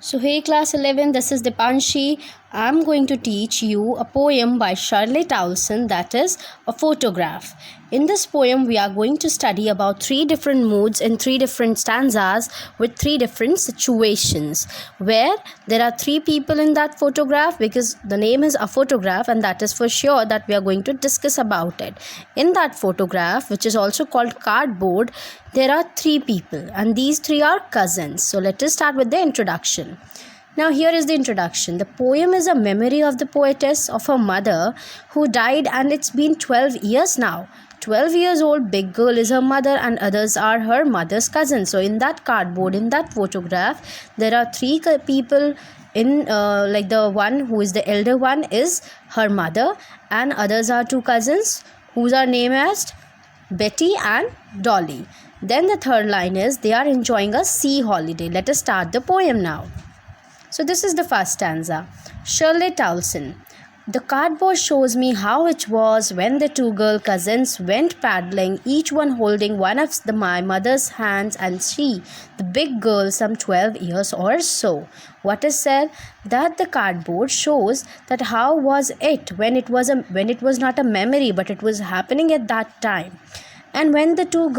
So hey class 11, this is Dipanshi. I'm going to teach you a poem by Shirley Towson, that is a photograph. In this poem we are going to study about three different moods in three different stanzas with three different situations where there are three people in that photograph because the name is a photograph, and that is for sure that we are going to discuss about it. In that photograph, which is also called cardboard, there are three people and these three are cousins. So let us start with the introduction. Now here is the introduction. The poem is a memory of the poetess of her mother who died, and it's been 12 years now. 12 years old big girl is her mother and others are her mother's cousins. So in that cardboard, in that photograph, there are three people in like the one who is the elder one is her mother and others are two cousins whose are named as Betty and Dolly. Then the third line is they are enjoying a sea holiday. Let us start the poem now. So this is the first stanza. Shirley Towson. The cardboard shows me how it was when the two girl cousins went paddling, each one holding one of my mother's hands, and she, the big girl, some 12 years or so. What is said? That the cardboard shows that how was it when it was not a memory but it was happening at that time. And when the two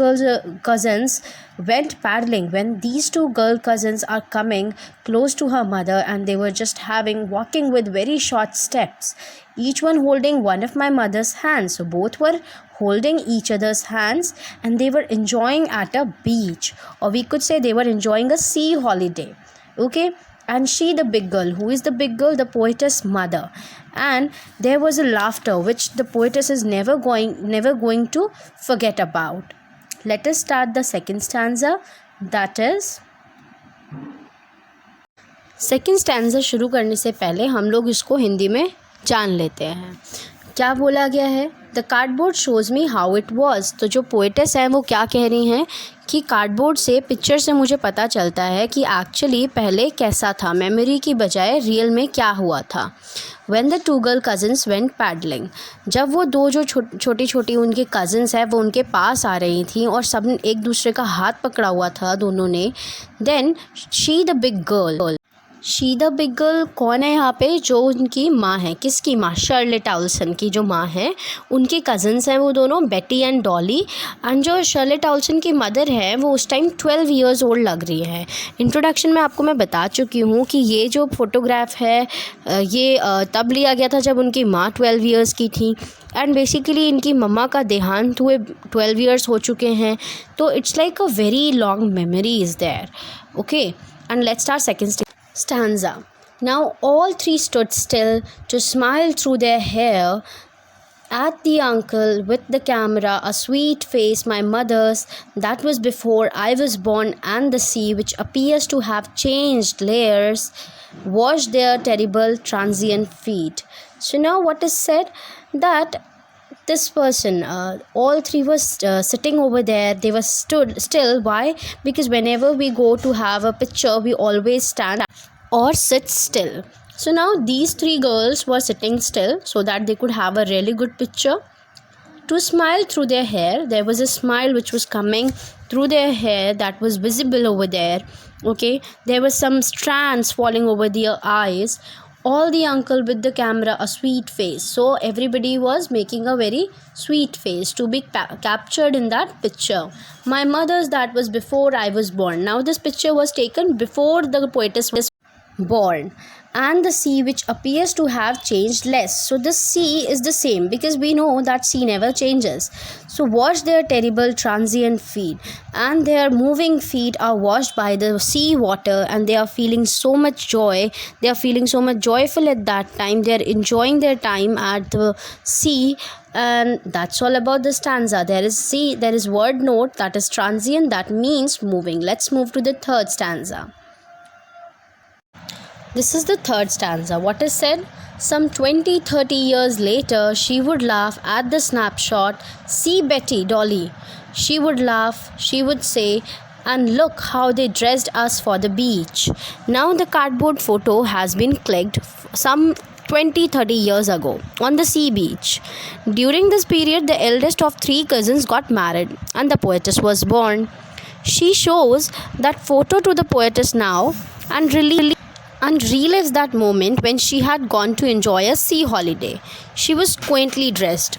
cousins went paddling, when these two girl cousins are coming close to her mother and they were just walking with very short steps, each one holding one of my mother's hands. So both were holding each other's hands and they were enjoying at a beach, or we could say they were enjoying a sea holiday. Okay. And she, the big girl. Who is the big girl? The poetess' mother. And there was a laughter which the poetess is never going to forget about. Let us start the second stanza. That is, second stanza शुरू करने से पहले हम लोग इसको हिंदी में जान लेते हैं. क्या बोला गया है? The cardboard shows me how it was. तो जो पोएटेस हैं वो क्या कह रही हैं कि कार्डबोर्ड से, पिक्चर से मुझे पता चलता है कि एक्चुअली पहले कैसा था, मेमोरी की बजाय रियल में क्या हुआ था. When the two girl cousins went paddling. जब वो दो जो छोटी छोटी उनके कज़न्स हैं वो उनके पास आ रही थी और सब ने एक दूसरे का हाथ पकड़ा हुआ था दोनों ने. Then she the big girl. She the big girl कौन है यहाँ पे? जो उनकी माँ है. किसकी माँ? शर्ले टाउल्सन की जो माँ है, उनके कज़न्स हैं वो दोनों, बेटी एंड डॉली. एंड जो शर्ले टाउल्सन की मदर है वो उस टाइम 12 ईयर्स ओल्ड लग रही है. इंट्रोडक्शन में आपको मैं बता चुकी हूँ कि ये जो फोटोग्राफ है ये तब लिया गया था जब उनकी माँ 12 ईयर्स की थी. एंड बेसिकली इनकी मम्मा का देहांत हुए 12 ईयर्स हो चुके हैं. तो it's like a very long memory is there. Okay, and let's start second stanza. Now all three stood still to smile through their hair at the uncle with the camera, a sweet face, my mother's, that was before I was born, and the sea, which appears to have changed layers, washed their terrible transient feet. So now what is said? That this person, all three was sitting over there. They were stood still. Why? Because whenever we go to have a picture, we always stand or sit still. So now these three girls were sitting still so that they could have a really good picture. To smile through their hair, there was a smile which was coming through their hair that was visible over there. Okay, there were some strands falling over their eyes. All the uncle with the camera, a sweet face. So everybody was making a very sweet face to be captured in that picture. My mother's, that was before I was born. Now this picture was taken before the poetess was born. And the sea, which appears to have changed less. So the sea is the same because we know that sea never changes. So wash their terrible transient feet, and their moving feet are washed by the sea water, and they are feeling so much joy. They are feeling so much joyful at that time. They are enjoying their time at the sea. And that's all about the stanza. There is sea, there is word note, that is transient, that means moving. Let's move to the third stanza. This is the third stanza. What is said? Some 20-30 years later, she would laugh at the snapshot. See Betty, Dolly. She would laugh. She would say, and look how they dressed us for the beach. Now the cardboard photo has been clicked some 20-30 years ago on the sea beach. During this period, the eldest of three cousins got married and the poetess was born. She shows that photo to the poetess now and really and relives that moment when she had gone to enjoy a sea holiday. She was quaintly dressed.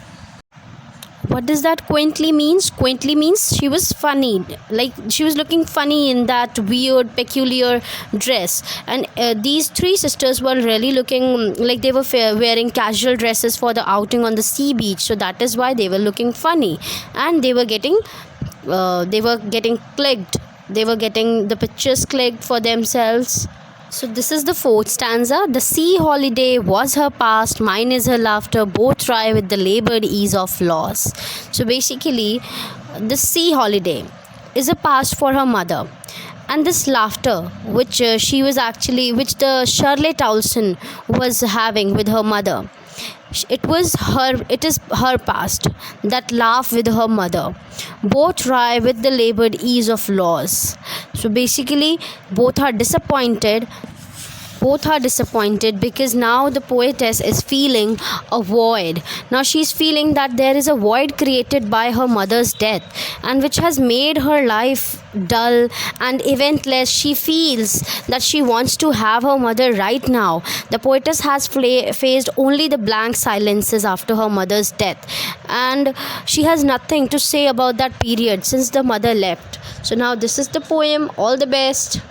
What does that quaintly means? Quaintly means she was funny, like she was looking funny in that weird peculiar dress. And these three sisters were really looking like they were wearing casual dresses for the outing on the sea beach, so that is why they were looking funny. And they were getting clicked, they were getting the pictures clicked for themselves. So this is the fourth stanza. The sea holiday was her past, mine is her laughter, both try with the labored ease of loss. So basically, the sea holiday is a past for her mother. And this laughter, which which the Shirley Towson was having with her mother, it is her past, that laugh with her mother, both try with the labored ease of loss. So basically both are disappointed because now the poetess is feeling a void. Now she's feeling that there is a void created by her mother's death, and which has made her life dull and eventless. She feels that she wants to have her mother right now. The poetess has faced only the blank silences after her mother's death, and she has nothing to say about that period since the mother left. So now this is the poem. All the best.